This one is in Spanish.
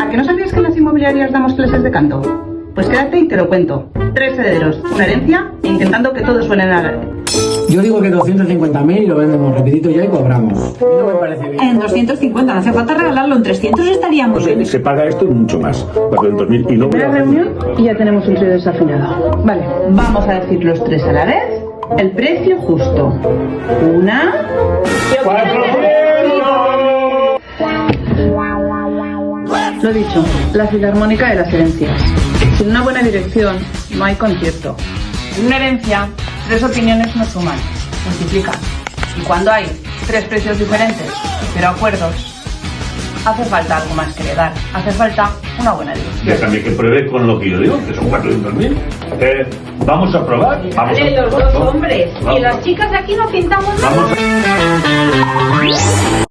¿que no sabías que en las inmobiliarias damos clases de canto? Pues quédate y te lo cuento. 3 herederos, una herencia e intentando que todos suenen a la vez. Yo digo que 250.000 y lo vendemos rapidito ya y cobramos. No me parece bien. En 250, no hace falta regalarlo, en 300 estaríamos bien. Se paga esto y mucho más. 400.000 y no voy a hacer. Reunión y ya tenemos un trío desafinado. Vale, vamos a decir los 3 a la vez. El precio justo. 1... 400. Lo dicho, la filarmónica de las herencias. Sin una buena dirección, no hay concierto. En una herencia, 3 opiniones no suman, multiplican. Y cuando hay 3 precios diferentes, pero acuerdos, hace falta algo más que heredar. Hace falta una buena dirección. Ya también que pruebe con lo que yo digo, que son 400.000. Vamos a probar. Vamos Vale, a los dos hombres. Y las chicas de aquí no pintamos nada. Vamos a...